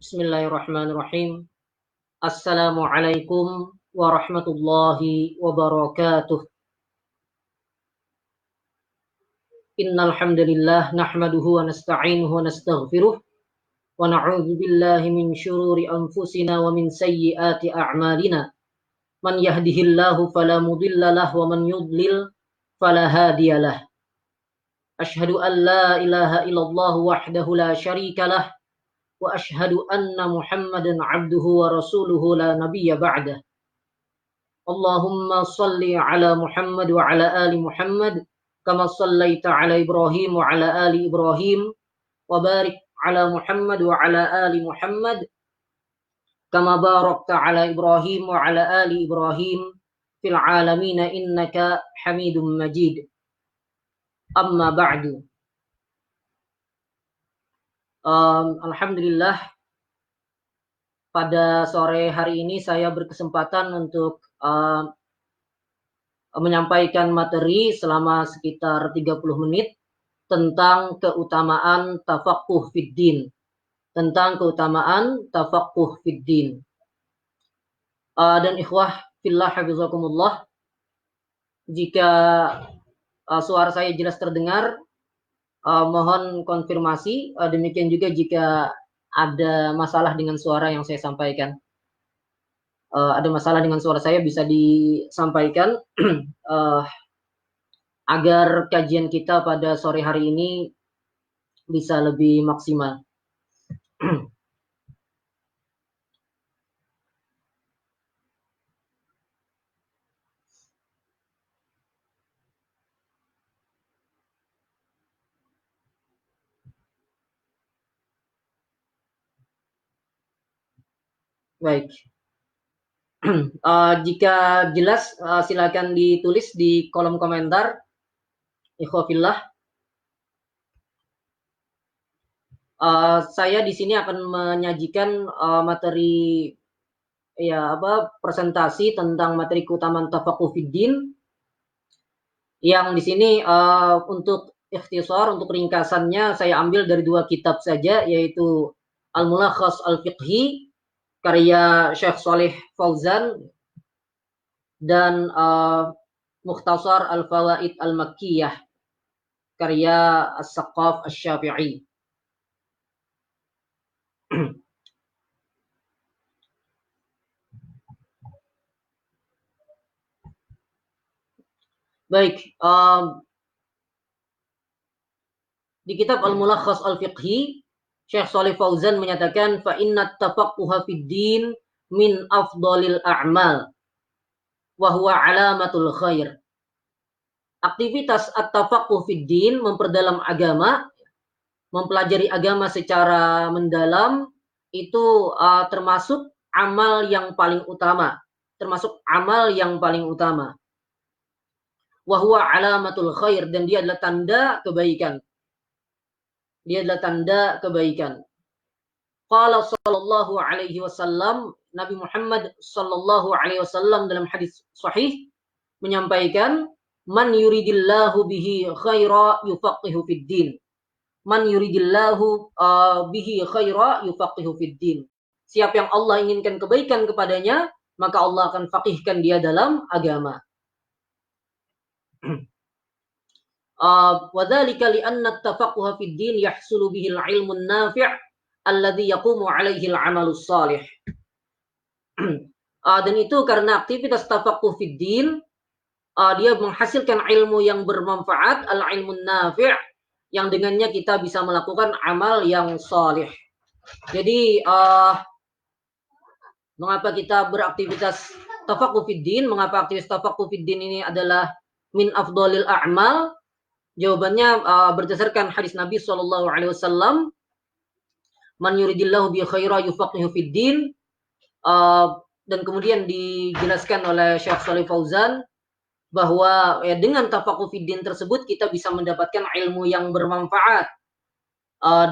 Bismillahirrahmanirrahim. Assalamualaikum warahmatullahi wabarakatuh. Innal hamdalillah nahmaduhu wa nasta'inuhu wa nastaghfiruh wa na'udzu billahi min syururi anfusina wa min sayyiati a'malina. Man yahdihillahu fala mudilla lahu wa man yudlil fala hadiyalah. Asyhadu an la ilaha illallah wahdahu la syarika lah wa asyhadu anna Muhammadan 'abduhu wa rasuluhu la nabiyya ba'dah. Allahumma salli ala Muhammad wa ala ali Muhammad kama sallaita ala Ibrahim wa ala ali Ibrahim wa barik ala Muhammad wa ala ali Muhammad kama barakta ala Ibrahim wa ala ali Ibrahim fil alamin innaka Hamidum Majid. Amma ba'du. Alhamdulillah, pada sore hari ini saya berkesempatan untuk menyampaikan materi selama sekitar 30 menit tentang keutamaan tafaqquh fid din. Dan ikhwah fillah hafizakumullah, jika suara saya jelas terdengar, mohon konfirmasi. Demikian juga jika ada masalah dengan suara yang saya sampaikan. Ada masalah dengan suara saya bisa disampaikan agar kajian kita pada sore hari ini bisa lebih maksimal. Baik. Jika jelas, silakan ditulis di kolom komentar. Ikhwafillah. Saya di sini akan menyajikan materi presentasi tentang materi keutamaan tafaqquh fid din, yang di sini untuk ikhtisar, untuk ringkasannya saya ambil dari dua kitab saja, yaitu Al-Mulakhas Al-Fiqhi karya Syekh Shalih Fauzan dan Mukhtasar Al-Fawaid Al-Makkiyah karya As-Saqqaf Asy-Syafi'i. Baik, di kitab Al-Mulakhas Al-Fiqhi, Syekh Shalih Fauzan menyatakan fa inna tafaqquha fid din min afdalil a'mal wa huwa alamatul khair. Aktivitas at-tafaqquh fid din, memperdalam agama, mempelajari agama secara mendalam, itu termasuk amal yang paling utama, Wa huwa alamatul khair, dan dia adalah tanda kebaikan. Qala sallallahu alaihi wasallam, Nabi Muhammad sallallahu alaihi wasallam dalam hadis sahih menyampaikan, man yuridillahu bihi khaira yufaqihu fid din. Siapa yang Allah inginkan kebaikan kepadanya, maka Allah akan faqihkan dia dalam agama. Wa dzalika li anna at-tafaqquha fid din yahsulu bihi al-'ilmu an-nafi' alladhi yaqumu 'alaihi al-'amalus shalih. Dan itu karena aktivitas tafaqquh fid din, dia menghasilkan ilmu yang bermanfaat, al-'ilmu an-nafi', yang dengannya kita bisa melakukan amal yang shalih. Jadi mengapa kita beraktivitas tafaqquh fid din? Mengapa aktivitas tafaqquh fid din ini adalah min afdalil a'mal? Jawabannya berdasarkan hadis Nabi sallallahu alaihi wasallam, man yuridillahu bi khaira yufaqihu fid din, dan kemudian dijelaskan oleh Syekh Shalih Fauzan bahwa dengan tafaqquh fid din tersebut kita bisa mendapatkan ilmu yang bermanfaat,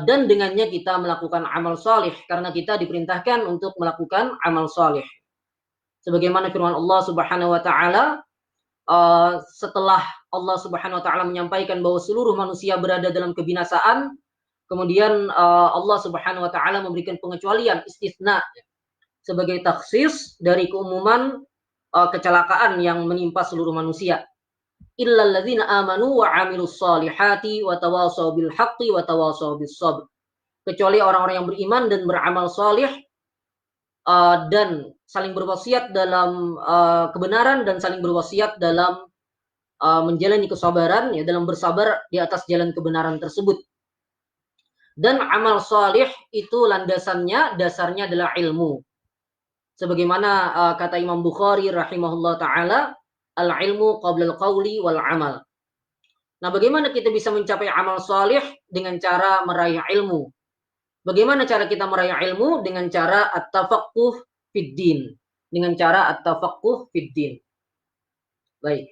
dan dengannya kita melakukan amal salih, karena kita diperintahkan untuk melakukan amal salih. Sebagaimana firman Allah Subhanahu wa taala, setelah Allah Subhanahu wa taala menyampaikan bahwa seluruh manusia berada dalam kebinasaan, Kemudian Allah Subhanahu wa taala memberikan pengecualian istisna sebagai taksis dari keumuman kecelakaan yang menimpa seluruh manusia. Illal ladzina amanu wa 'amilus solihati wa tawasaw bil haqqi wa tawasaw bis sabr. Kecuali orang-orang yang beriman dan beramal salih dan saling berwasiat dalam kebenaran dan saling berwasiat dalam menjalani kesabaran, ya, dalam bersabar di atas jalan kebenaran tersebut. Dan amal salih itu dasarnya adalah ilmu. Sebagaimana kata Imam Bukhari rahimahullah taala, al-ilmu qabla al-qawli wal amal. Nah, bagaimana kita bisa mencapai amal salih? Dengan cara meraih ilmu. Bagaimana cara kita meraih ilmu? Dengan cara at-tafaqquh fid din. Dengan cara at-tafaqquh fid din. Baik.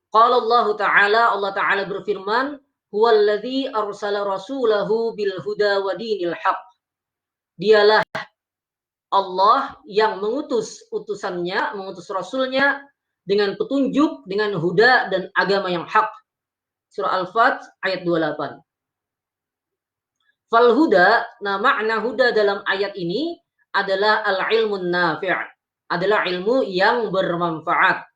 Qala Allah Ta'ala berfirman, "Huwallazi arsala rasulahu bil huda wa dinil haq." Dialah Allah yang mengutus rasulnya dengan petunjuk, dengan huda dan agama yang hak. Surah Al-Fat ayat 28. Fal huda, nah makna huda dalam ayat ini adalah al-ilmun nafi', adalah ilmu yang bermanfaat.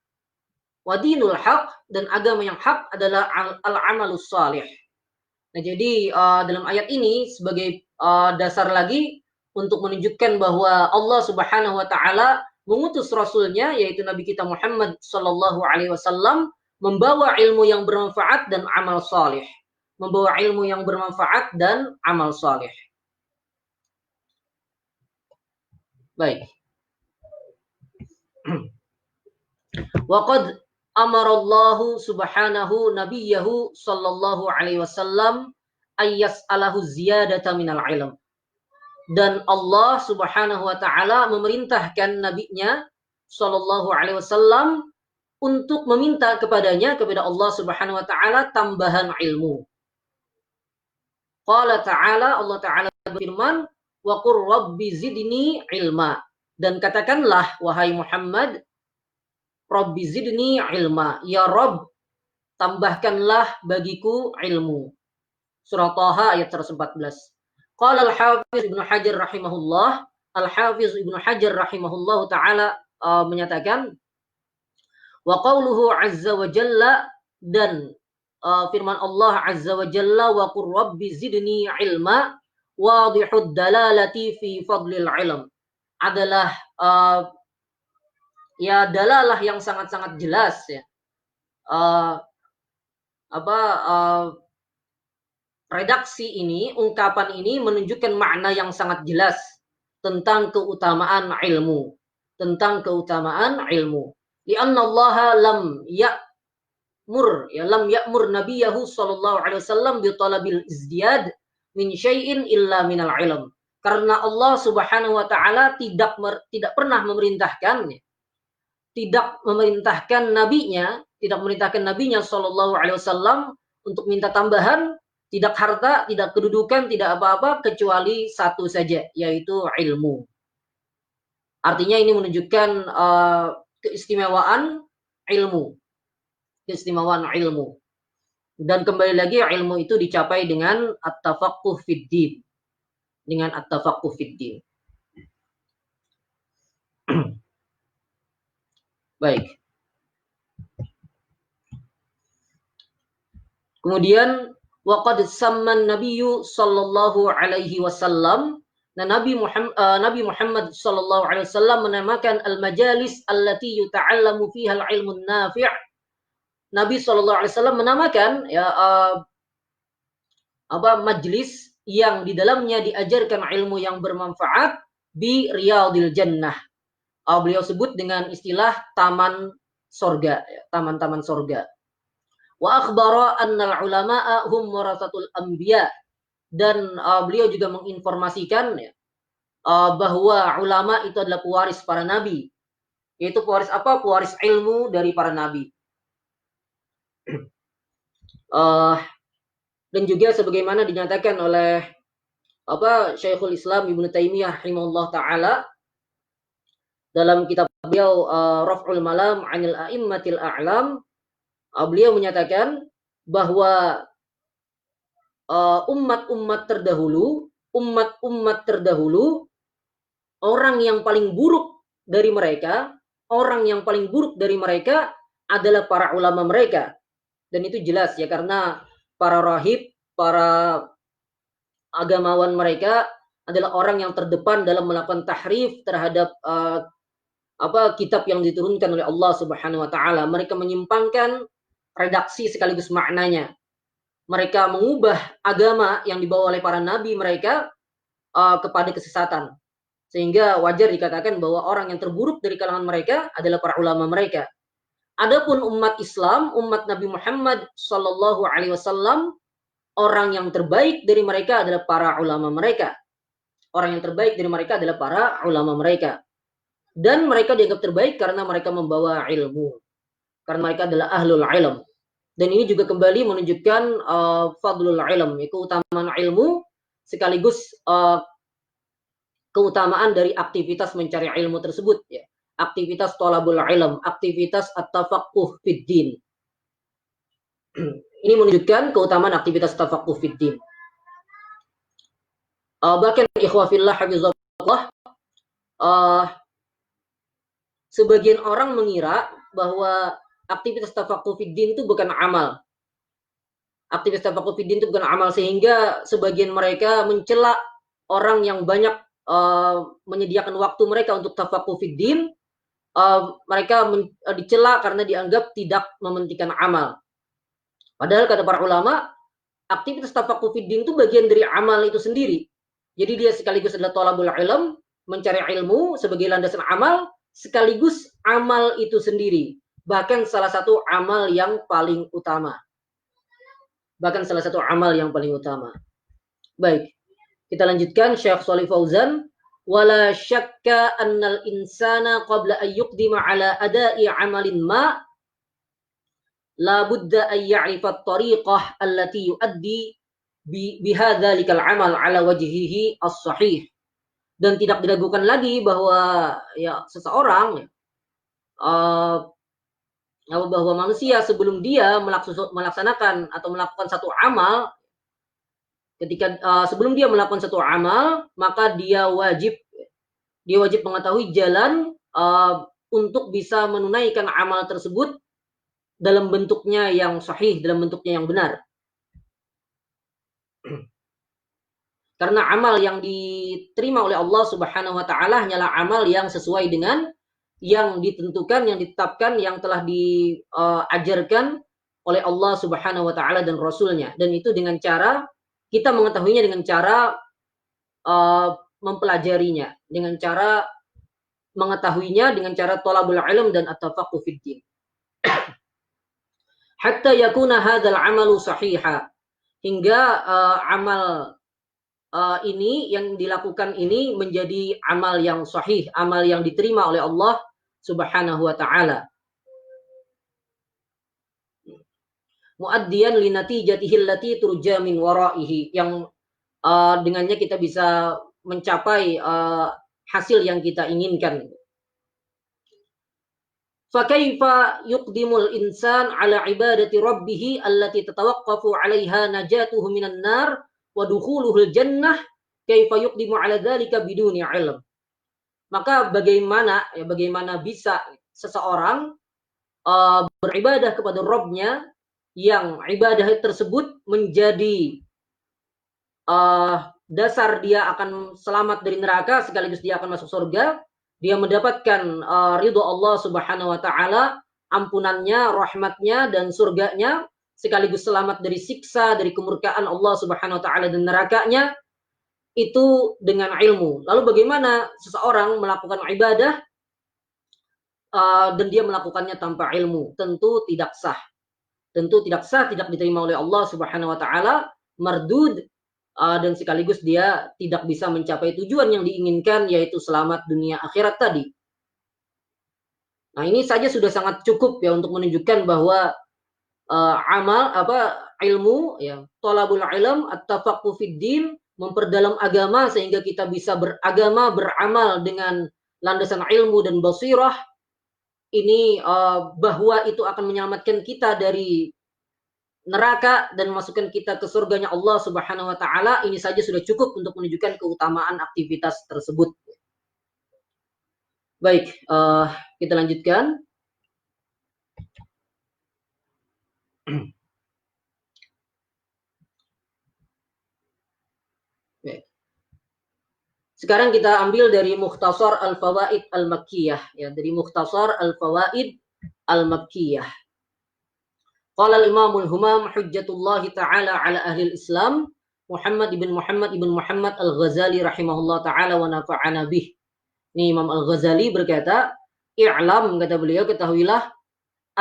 Wa dinul haq, dan agama yang hak adalah al-amalus salih. Nah, jadi dalam ayat ini sebagai dasar lagi untuk menunjukkan bahwa Allah Subhanahu wa taala mengutus rasulnya, yaitu Nabi kita Muhammad sallallahu alaihi wasallam, membawa ilmu yang bermanfaat dan amal salih. Membawa ilmu yang bermanfaat dan amal salih. Baik. Wa qad amarallahu subhanahu nabiyahu sallallahu alaihi wasallam ayyas'alahu ziyadata minal ilm. Dan Allah Subhanahu wa taala memerintahkan nabinya sallallahu alaihi wasallam untuk meminta kepadanya, kepada Allah Subhanahu wa taala, tambahan ilmu. Qala ta'ala, Allah taala berfirman, wa qur rabbi zidni ilma. Dan katakanlah wahai Muhammad, rabbi zidni ilma, ya Rabb, tambahkanlah bagiku ilmu. Surah Taha ayat 114. Qala al-Hafiz Ibnu Hajar rahimahullah, Al-Hafiz Ibnu Hajar rahimahullah taala menyatakan, wa qawluhu azza wa jalla, dan firman Allah azza wa jalla, wa qur rabbi zidni ilma, wadihud dalalati fi fadlil ilm, adalah ya dalalah yang sangat-sangat jelas, ya. Redaksi ini, ungkapan ini menunjukkan makna yang sangat jelas tentang keutamaan ilmu. Tentang keutamaan ilmu. Lianna Allah lam ya'mur nabiyahu sallallahu alaihi wasallam bi talabil izdiyad min syai'in illa minal ilm. Karena Allah Subhanahu wa taala tidak pernah memerintahkan nabinya sallallahu alaihi wasallam untuk minta tambahan, tidak harta, tidak kedudukan, tidak apa-apa, kecuali satu saja, yaitu ilmu. Artinya ini menunjukkan keistimewaan ilmu. Keistimewaan ilmu. Dan kembali lagi, ilmu itu dicapai dengan at-tafaqquh fid din. Dengan at-tafaqquh fid din. Baik. Kemudian waqad samman nabiyyu sallallahu alaihi wasallam, nah Nabi Muhammad sallallahu alaihi wasallam menamakan al-majalis allati yuta'allamu fiha al-ilmun nafi'. Nabi sallallahu alaihi wasallam menamakan majlis yang di dalamnya diajarkan ilmu yang bermanfaat, bi riyadil jannah. Beliau sebut dengan istilah taman sorga, taman-taman sorga. Wa akhbara annal ulama'a hum warasatul anbiya, dan beliau juga menginformasikan bahwa ulama itu adalah pewaris para nabi. Yaitu pewaris apa? Pewaris ilmu dari para nabi. Dan juga sebagaimana dinyatakan oleh Syekhul Islam Ibnu Taimiyah rahimahullah taala, dalam kitab beliau Raf'ul Malam 'anil A'immatil A'lam, beliau menyatakan bahwa umat-umat terdahulu, orang yang paling buruk dari mereka, adalah para ulama mereka. Dan itu jelas ya, karena para rahib, para agamawan mereka adalah orang yang terdepan dalam melakukan tahrif terhadap kitab yang diturunkan oleh Allah Subhanahu wa taala. Mereka menyimpangkan redaksi sekaligus maknanya. Mereka mengubah agama yang dibawa oleh para nabi mereka kepada kesesatan. Sehingga wajar dikatakan bahwa orang yang terburuk dari kalangan mereka adalah para ulama mereka. Adapun umat Islam, umat Nabi Muhammad sallallahu alaihi wasallam, orang yang terbaik dari mereka adalah para ulama mereka. Orang yang terbaik dari mereka adalah para ulama mereka. Dan mereka dianggap terbaik karena mereka membawa ilmu. Karena mereka adalah ahlul ilm. Dan ini juga kembali menunjukkan fadlul ilm, keutamaan ilmu sekaligus keutamaan dari aktivitas mencari ilmu tersebut ya. Aktivitas thalabul ilm, aktivitas at-tafaqquh fid din. Ini menunjukkan keutamaan aktivitas tafaqquh fid din. Bahkan ikhwah fillah hafizahullah, sebagian orang mengira bahwa aktivitas tafaqquh fid din itu bukan amal. Aktivitas tafaqquh fid din itu bukan amal, sehingga sebagian mereka mencela orang yang banyak menyediakan waktu mereka untuk tafaqquh fid din. Mereka dicela karena dianggap tidak mementingkan amal. Padahal kata para ulama, aktivitas tafaqquh fid din itu bagian dari amal itu sendiri. Jadi dia sekaligus adalah thalabul ilm, mencari ilmu sebagai landasan amal, sekaligus amal itu sendiri. Bahkan salah satu amal yang paling utama. Baik, kita lanjutkan. Syekh Shalih Fauzan, wala syakka annal insana qabla an yuqdima ala ada'i amalin ma la budda an ya'rifa at-tariqah allati yuaddi bihadzalikal amal ala wajhihi as-sahih. Dan tidak diragukan lagi bahwa ya seseorang bahwa manusia sebelum dia melaksanakan atau melakukan satu amal, sebelum dia melakukan satu amal, maka dia wajib mengetahui jalan untuk bisa menunaikan amal tersebut dalam bentuknya yang sahih, dalam bentuknya yang benar. Karena amal yang diterima oleh Allah Subhanahu wa taala hanyalah amal yang sesuai dengan yang ditentukan, yang ditetapkan, yang telah diajarkan oleh Allah Subhanahu wa taala dan Rasulnya. Dan itu dengan cara kita mengetahuinya, dengan cara mempelajarinya, dengan cara mengetahuinya, dengan cara thalabul ilm dan at-tafaqquh fid din. Hatta yakuna hadzal amalu sahiha, hingga amal ini yang dilakukan ini menjadi amal yang sahih, amal yang diterima oleh Allah Subhanahu wa taala. Muaddiyan li natijatihi allati turja min waraihi, yang dengannya kita bisa mencapai hasil yang kita inginkan. Fa kaifa yuqdimul insan ala ibadati rabbih allati tatawaqqafu 'alaiha najatuhu minan nar wa dukhuluhul jannah, kaifa yuqdimu 'ala dzalika biduni 'ilm. Maka bagaimana bisa seseorang beribadah kepada Rabb-nya yang ibadah tersebut menjadi dasar dia akan selamat dari neraka sekaligus dia akan masuk surga, dia mendapatkan ridho Allah Subhanahu wa taala, ampunannya, rahmatnya dan surganya, sekaligus selamat dari siksa, dari kemurkaan Allah Subhanahu wa taala dan nerakanya, itu dengan ilmu. Lalu bagaimana seseorang melakukan ibadah dan dia melakukannya tanpa ilmu? Tentu tidak sah. Tidak diterima oleh Allah Subhanahu wa taala, mardud, dan sekaligus dia tidak bisa mencapai tujuan yang diinginkan, yaitu selamat dunia akhirat tadi. Nah, ini saja sudah sangat cukup ya untuk menunjukkan bahwa ilmu ya, thalabul ilm, at-tafaqquh fid din, memperdalam agama sehingga kita bisa beragama, beramal dengan landasan ilmu dan basirah, ini bahwa itu akan menyelamatkan kita dari neraka dan memasukkan kita ke surganya Allah Subhanahu wa taala, ini saja sudah cukup untuk menunjukkan keutamaan aktivitas tersebut. Baik, kita lanjutkan. Sekarang kita ambil dari Mukhtasar Al-Fawaid Al-Makkiyah, ya, dari Mukhtasar Al-Fawaid Al-Makkiyah. Qala al-Imam al-Humam hujjatullah ta'ala ala ahli al-Islam Muhammad ibn Muhammad Al-Ghazali rahimahullah ta'ala wa nafa'ana bih. Ini Imam Al-Ghazali berkata, "I'lam," kata beliau, ketahuilah,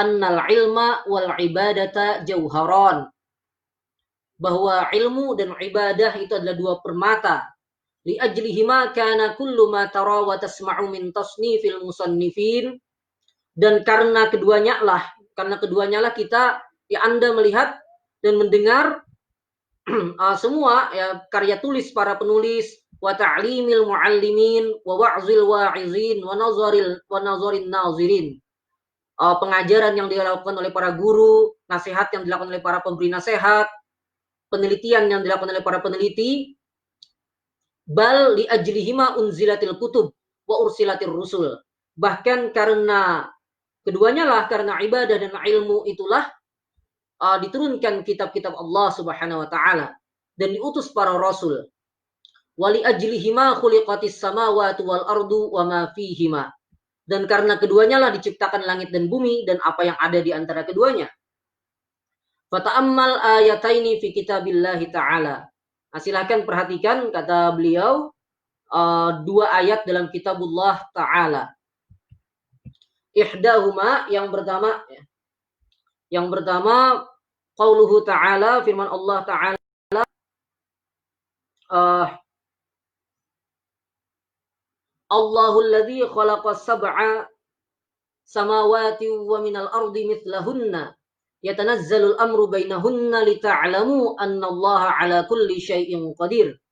"annal ilma wal ibadata jauharan." Bahwa ilmu dan ibadah itu adalah dua permata. Li ajlihima kana kullu ma tara wa tasma'u min tasnifil musannifin. Dan karena keduanya lah kita, ya Anda melihat dan mendengar semua ya karya tulis para penulis, wa ta'limil muallimin, wa wa'zil wa'izin, wa nazarin nazirin. Pengajaran yang dilakukan oleh para guru, nasihat yang dilakukan oleh para pemberi nasihat, penelitian yang dilakukan oleh para peneliti, bal li ajlihima unzilatil kutub wa ursilatir rusul. Bahkan karena keduanya lah, karena ibadah dan ilmu itulah diturunkan kitab-kitab Allah Subhanahu wa taala dan diutus para rasul. Wali ajlihima khuliqatis samawati wal ardu wa ma fihima. Dan karena keduanya lah diciptakan langit dan bumi dan apa yang ada di antara keduanya. Fata'ammal ayataini fi kitabillahi ta'ala. Nah, silakan perhatikan, kata beliau, dua ayat dalam kitabullah ta'ala. Ihdahuma, yang pertama qauluhu ta'ala, firman Allah ta'ala, Allahul ladzi khalaqas sab'a samawati wa minal ardi mithlahunna yatanazzalul amru bainahunna lita'lamu annallaha ala kulli syai'in qadir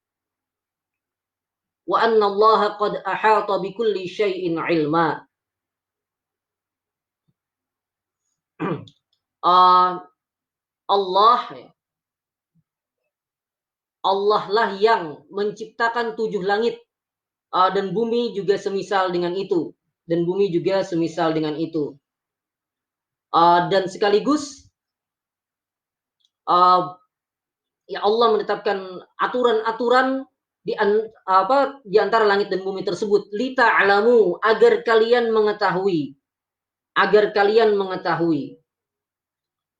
wa annallaha qad ahata bikulli syai'in ilma. Allah lah yang menciptakan 7 langit dan bumi juga semisal dengan itu. Dan sekaligus ya Allah menetapkan aturan-aturan di antara langit dan bumi tersebut, lita'lamu, agar kalian mengetahui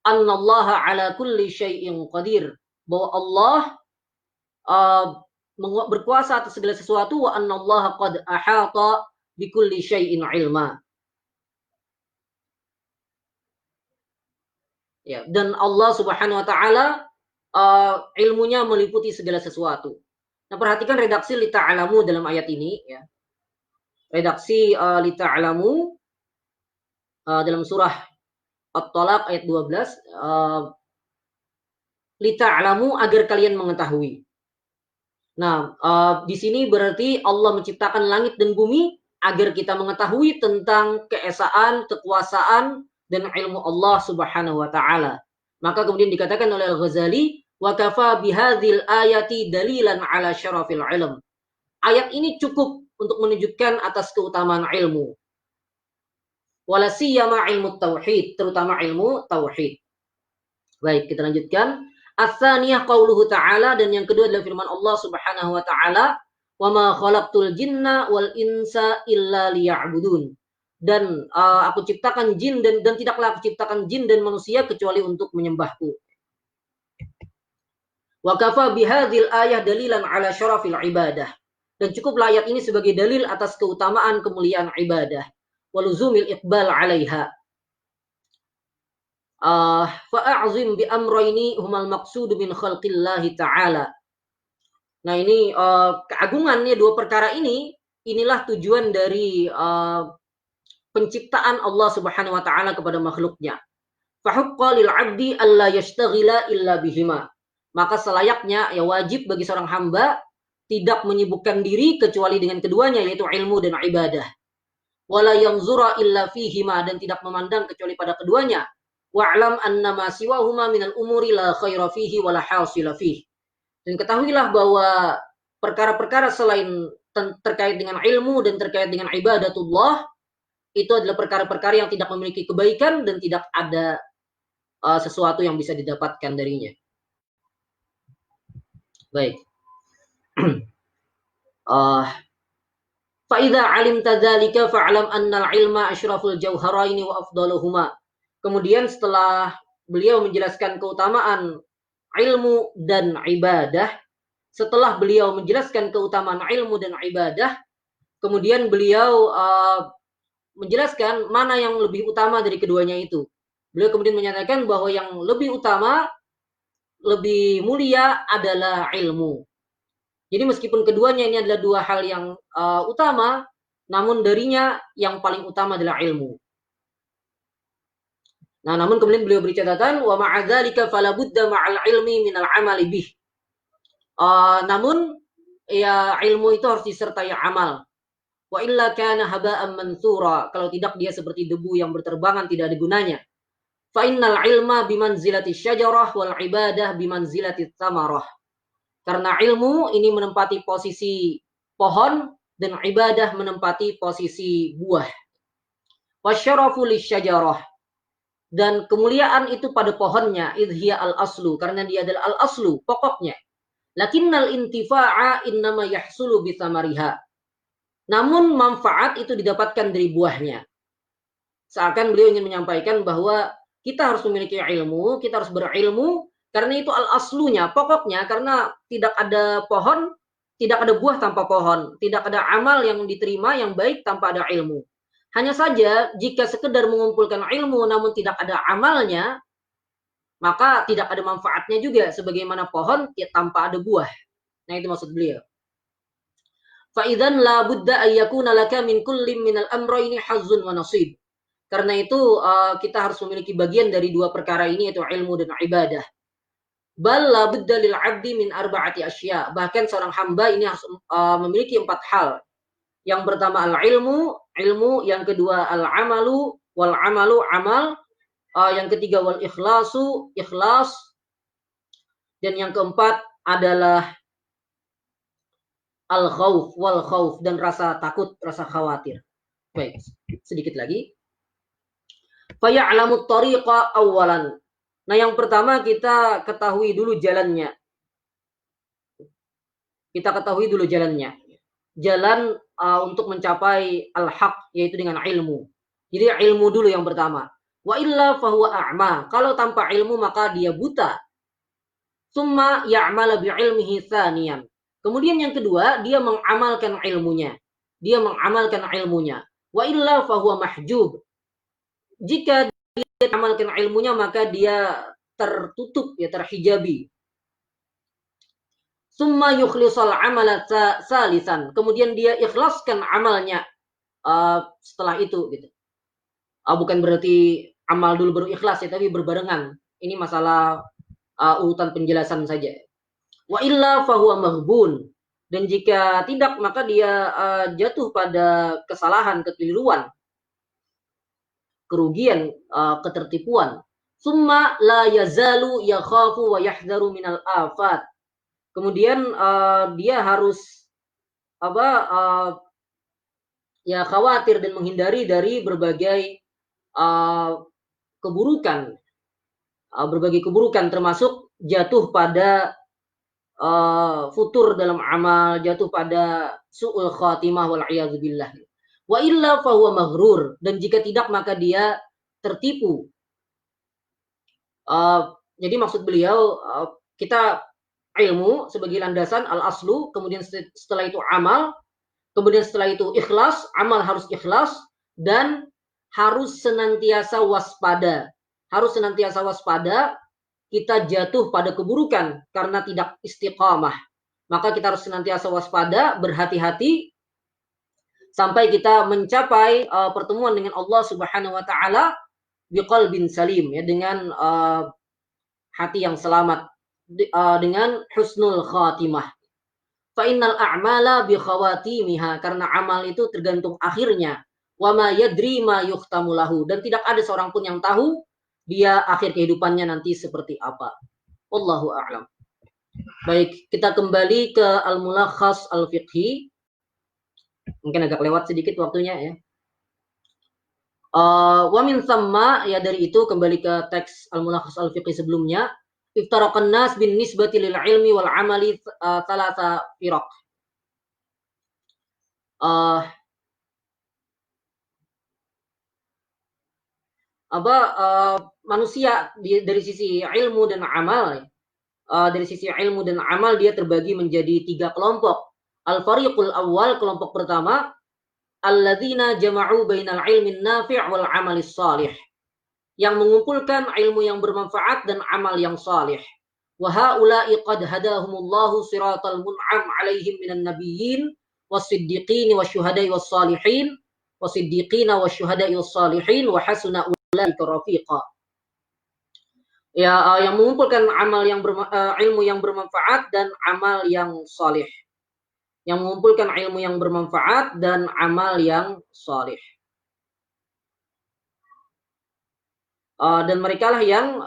annallaha ala kulli syai'in qadir, bahwa Allah berkuasa atas segala sesuatu, wa annallaha qad ahata bikulli syai'in ilma. Ya, dan Allah Subhanahu wa taala ilmunya meliputi segala sesuatu. Nah, perhatikan redaksi lita'lamu dalam ayat ini, ya. Redaksi lita'lamu dalam surah At-Talaq ayat 12, lita'lamu, agar kalian mengetahui. Nah, di sini berarti Allah menciptakan langit dan bumi agar kita mengetahui tentang keesaan, kekuasaan, dan ilmu Allah Subhanahu wa taala. Maka kemudian dikatakan oleh Al-Ghazali, wa kafa bihadzal ayati dalilan ala syarafil ilm. Ayat ini cukup untuk menunjukkan atas keutamaan ilmu. Wala siyama ilmu tauhid, terutama ilmu tauhid. Baik, kita lanjutkan. Ats-tsaniyah qauluhu ta'ala, dan yang kedua adalah firman Allah Subhanahu wa taala, "Wa ma khalaqtul jinna wal insa illa liya'budun." Dan aku ciptakan jin dan tidaklah aku ciptakan jin dan manusia kecuali untuk menyembahku. Wa kafa bihadzal ayah dalilan ala syarafil ibadah. Dan cukuplah ayat ini sebagai dalil atas keutamaan kemuliaan ibadah. Waluzumil iqbal 'alaiha. Fa'azim bi amrayni humal maqsud min khalqillahi ta'ala. Nah, ini keagungannya dua perkara ini, inilah tujuan dari penciptaan Allah Subhanahu wa taala kepada makhluknya. Fa haqqa lil 'abdi alla yashtaghila illa bihima. Maka selayaknya, ya wajib bagi seorang hamba tidak menyibukkan diri kecuali dengan keduanya, yaitu ilmu dan ibadah. wala yanzura illa fihima, dan tidak memandang kecuali pada keduanya. Wa'lam annama siwahuma minal umuri la khaira fihi wala hasila fihi. Dan ketahuilah bahwa perkara-perkara selain terkait dengan ilmu dan terkait dengan ibadatullah itu adalah perkara-perkara yang tidak memiliki kebaikan dan tidak ada sesuatu yang bisa didapatkan darinya. Baik. Fa'idha alimta dzalika fa'lam annal ilma asyraful jauharaini wa afdaluhuma. Kemudian setelah beliau menjelaskan keutamaan ilmu dan ibadah, setelah beliau menjelaskan keutamaan ilmu dan ibadah, kemudian beliau menjelaskan mana yang lebih utama dari keduanya itu. Beliau kemudian menyatakan bahwa yang lebih utama, lebih mulia adalah ilmu. Jadi meskipun keduanya ini adalah dua hal yang utama, namun darinya yang paling utama adalah ilmu. Nah, namun kemudian beliau beri catatan, wa ma'adzalika fala budda ma'al ilmi minal amali bih. Namun ya ilmu itu harus disertai amal. Wa illa kana haba'an mansura. Kalau tidak dia seperti debu yang berterbangan, tidak ada gunanya. Fa innal ilma bimanzilati syajarah wal ibadah bimanzilati tsamarah. Karena ilmu ini menempati posisi pohon dan ibadah menempati posisi buah. Wasyarafu lisyajarah. Dan kemuliaan itu pada pohonnya, idhiya al-aslu, karena dia adalah al-aslu, pokoknya. Lakinnal intifa'a innama yahsulu bithamariha. Namun manfaat itu didapatkan dari buahnya. Seakan beliau ingin menyampaikan bahwa kita harus memiliki ilmu, kita harus berilmu, karena itu al-aslunya, pokoknya, karena tidak ada pohon, tidak ada buah tanpa pohon, tidak ada amal yang diterima yang baik tanpa ada ilmu. Hanya saja jika sekedar mengumpulkan ilmu namun tidak ada amalnya, maka tidak ada manfaatnya juga sebagaimana pohon tanpa ada buah. Nah, itu maksud beliau. Fa idzan la budda ay yakuna laka min kullin minal amrayni hazzun wa nasib. Karena itu kita harus memiliki bagian dari dua perkara ini, yaitu ilmu dan ibadah. Bal la budda lil 'abdi min arba'ati asya. Bahkan seorang hamba ini harus memiliki 4 hal. Yang pertama al-ilmu, ilmu, yang kedua al-amalu, wal amalu, amal, yang ketiga wal ikhlasu, ikhlas, dan yang keempat adalah al-khauf wal khauf, dan rasa takut, rasa khawatir. Baik, sedikit lagi. Fa ya'lamu tariqa awwalan. Nah, yang pertama kita ketahui dulu jalannya. Kita ketahui dulu jalannya. Jalan untuk mencapai al-haq, yaitu dengan ilmu. Jadi ilmu dulu yang pertama. Wa illa fahuwa a'ma. Kalau tanpa ilmu maka dia buta. Summa ya'mala bi'ilmihi tsaniyan. Kemudian yang kedua, dia mengamalkan ilmunya. Dia mengamalkan ilmunya. Wa illa fahuwa mahjub. Jika dia mengamalkan ilmunya maka dia tertutup, ya terhijabi. Summa yukhlisal amala salisan. Kemudian dia ikhlaskan amalnya setelah itu gitu. Bukan berarti amal dulu baru ikhlas ya, tapi berbarengan. Ini masalah urutan penjelasan saja. Wa illa fahuwa maghbun. Dan jika tidak maka dia jatuh pada kesalahan, kekeliruan, kerugian, ketertipuan. Summa la yazalu yakhafu wa yahdharu minal afat. Kemudian dia harus ya khawatir dan menghindari dari berbagai keburukan, termasuk jatuh pada futur dalam amal, jatuh pada su'ul khatimah wal iyadzubillah. Wa illa fahuwa maghrur, dan jika tidak maka dia tertipu. Jadi maksud beliau kita ilmu sebagai landasan al-aslu, kemudian setelah itu amal, kemudian setelah itu ikhlas, amal harus ikhlas, dan harus senantiasa waspada. Harus senantiasa waspada, kita jatuh pada keburukan karena tidak istiqamah. Maka kita harus senantiasa waspada, berhati-hati, sampai kita mencapai pertemuan dengan Allah Subhanahu wa taala biqalbin salim, ya, dengan hati yang selamat, dengan husnul khatimah. Fa innal a'mala bi khawatimiha, karena amal itu tergantung akhirnya. wa ma yadri ma yuhtamu lahu, dan tidak ada seorang pun yang tahu dia akhir kehidupannya nanti seperti apa. Wallahu a'lam. Baik, kita kembali ke Al-Mulakhas Al-Fiqhi. Mungkin agak lewat sedikit waktunya ya. Wa min thamma, ya dari itu kembali ke teks Al-Mulakhas Al-Fiqhi sebelumnya, iftaraqan nas bin nisbati lil ilmi wal amali thalatha firaq. Manusia dari sisi ilmu dan amal, dari sisi ilmu dan amal dia terbagi menjadi 3 kelompok. Al-fariqul awal, kelompok pertama, alladzina jama'u bainal ilmin nafi' wal amalis salih, yang mengumpulkan ilmu yang bermanfaat dan amal yang salih. Wa haula'i qad hadahumullahu siratal mun'am 'alaihim minan nabiyyin was-siddiqin wasyuhada'i was-salihin was-siddiqina wasyuhada'i was-salihin wa hasuna ulaika rafiqa. Ya, yang mengumpulkan ilmu yang bermanfaat dan amal yang salih. Yang mengumpulkan ilmu yang bermanfaat dan amal yang salih. Dan mereka lah yang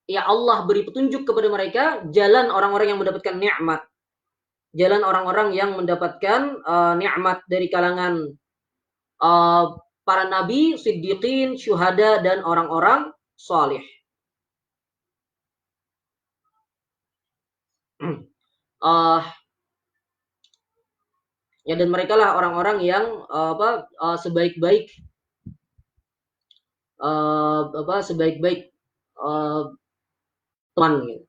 ya Allah beri petunjuk kepada mereka jalan orang-orang yang mendapatkan nikmat. Jalan orang-orang yang mendapatkan nikmat dari kalangan para nabi, siddiqin, syuhada, dan orang-orang salih. Ya, dan mereka lah orang-orang yang sebaik-baik teman gitu.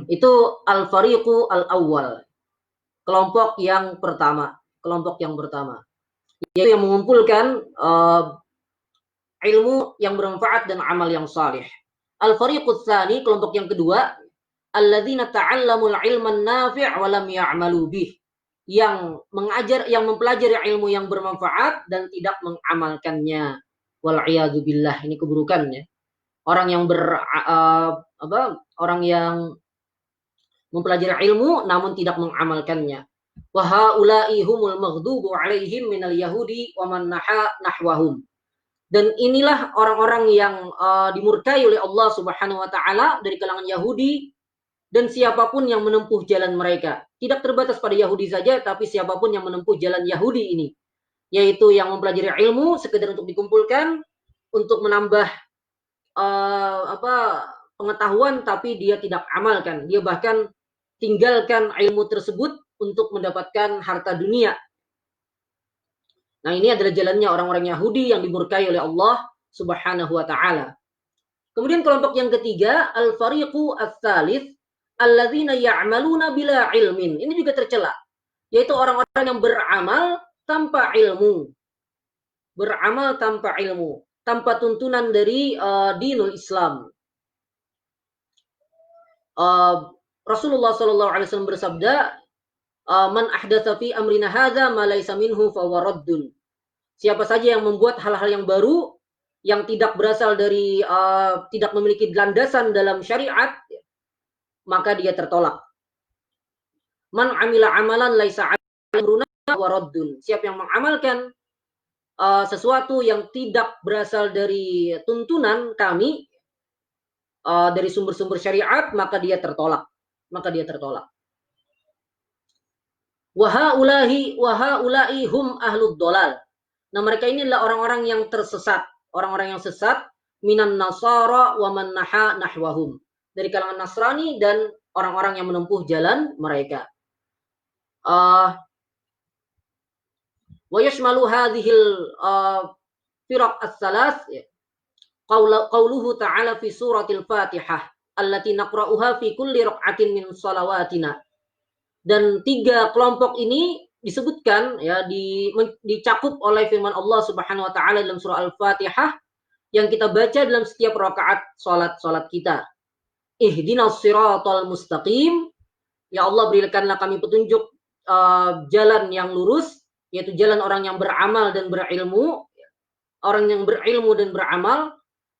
Itu al-fariqu al-awwal, kelompok yang pertama, yaitu yang mengumpulkan ilmu yang bermanfaat dan amal yang salih. Al-fariqus tsani, kelompok yang kedua, alladzina ta'allamul ilman nafi' wa lam ya'malu bih, yang mempelajari ilmu yang bermanfaat dan tidak mengamalkannya. Wal iyadu billah, ini keburukannya. Orang yang mempelajari ilmu namun tidak mengamalkannya. Wa haula'i humul maghdubu 'alaihim minal yahudi wa man nahwahum. Dan inilah orang-orang yang dimurkai oleh Allah Subhanahu wa taala dari kalangan Yahudi dan siapapun yang menempuh jalan mereka. Tidak terbatas pada Yahudi saja, tapi siapapun yang menempuh jalan Yahudi ini, yaitu yang mempelajari ilmu sekedar untuk dikumpulkan, untuk menambah pengetahuan, tapi dia tidak amalkan. Dia bahkan tinggalkan ilmu tersebut untuk mendapatkan harta dunia. Nah, ini adalah jalannya orang-orang Yahudi yang dimurkai oleh Allah Subhanahu wa taala. Kemudian kelompok yang ketiga, al-fariqu ats-tsalits, alladzina ya'maluna bila ilmin. Ini juga tercela, yaitu orang-orang yang beramal tanpa ilmu. Beramal tanpa ilmu, tanpa tuntunan dari dinul Islam. Rasulullah sallallahu alaihi wasallam bersabda, man ahdatsa fi amrina hadza ma laysa minhu fa huwa raddun. Siapa saja yang membuat hal-hal yang baru yang tidak berasal dari tidak memiliki landasan dalam syariat, maka dia tertolak. Man amila amalan laisa amruna wa raddun. Siapa yang mengamalkan sesuatu yang tidak berasal dari tuntunan kami, dari sumber-sumber syariat, maka dia tertolak. Wahaulahi hum ahlud dolal. Nah, mereka ini adalah orang-orang yang tersesat, orang-orang yang sesat, minan nasara wa man nahwahum, dari kalangan Nasrani dan orang-orang yang menempuh jalan mereka. Wa yashmalu hadhil firaq ats-tsalas qauluhu ta'ala fi suratil Fatihah allati naqra'uha fi kulli raq'atin min shalawatina. Dan 3 kelompok ini disebutkan ya dicakup oleh firman Allah Subhanahu wa taala dalam surah Al-Fatihah yang kita baca dalam setiap rakaat salat kita. Ihdinas siratal mustaqim. Ya Allah, berikanlah kami petunjuk jalan yang lurus, yaitu jalan orang yang beramal dan berilmu, orang yang berilmu dan beramal.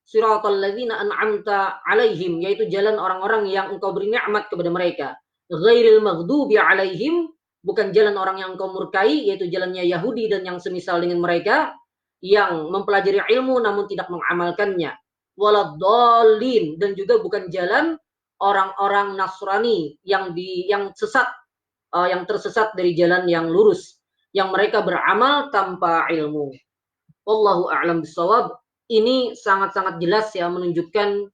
siratal ladzina an'amta alaihim, yaitu jalan orang-orang yang engkau beri nikmat kepada mereka. Ghairil maghdubi alaihim, bukan jalan orang yang engkau murkai, yaitu jalannya Yahudi dan yang semisal dengan mereka yang mempelajari ilmu namun tidak mengamalkannya. Waladdallin, dan juga bukan jalan orang-orang Nasrani yang sesat, yang tersesat dari jalan yang lurus, yang mereka beramal tanpa ilmu. Wallahu a'lam bishawab. Ini sangat-sangat jelas ya menunjukkan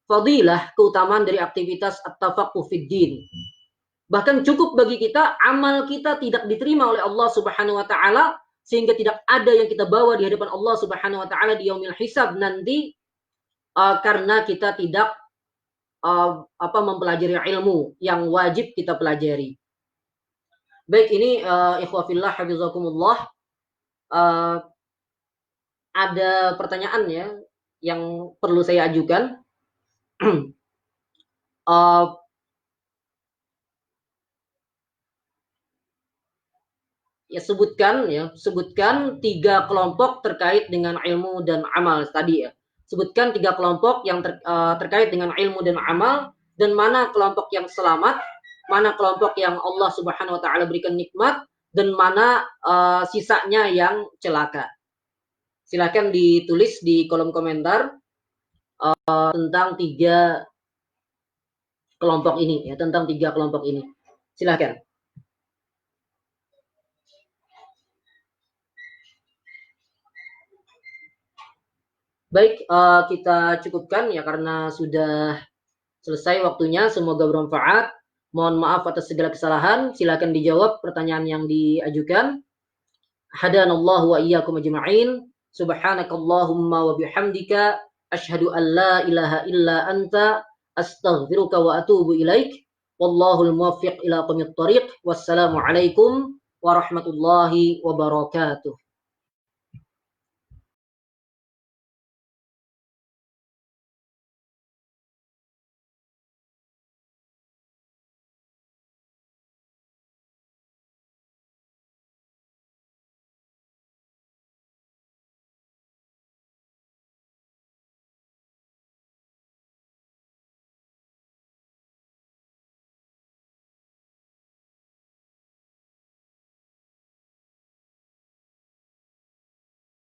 fadilah, keutamaan dari aktivitas at-tafaqquh fid din. Bahkan cukup bagi kita amal kita tidak diterima oleh Allah Subhanahu wa taala sehingga tidak ada yang kita bawa di hadapan Allah Subhanahu wa taala di yaumil hisab nanti karena kita tidak mempelajari ilmu yang wajib kita pelajari. Baik, ini ikhwah fillah hafizakumullah, ada pertanyaan ya yang perlu saya ajukan. Sebutkan 3 kelompok terkait dengan ilmu dan amal tadi ya. Sebutkan 3 kelompok yang terkait dengan ilmu dan amal, dan mana kelompok yang selamat, mana kelompok yang Allah Subhanahu wa taala berikan nikmat, dan mana sisanya yang celaka. Silakan ditulis di kolom komentar tentang 3 kelompok ini ya, tentang 3 kelompok ini. Silakan. Baik, kita cukupkan ya karena sudah selesai waktunya. Semoga bermanfaat. Mohon maaf atas segala kesalahan. Silakan dijawab pertanyaan yang diajukan. Hadanallahu wa iyyakum ajma'in. Subhanakallahumma wa bihamdika asyhadu an la ilaha illa anta astaghfiruka wa atubu ilaik. Wallahul muwaffiq ila aqwamit thoriq. Wassalamu alaikum warahmatullahi wabarakatuh.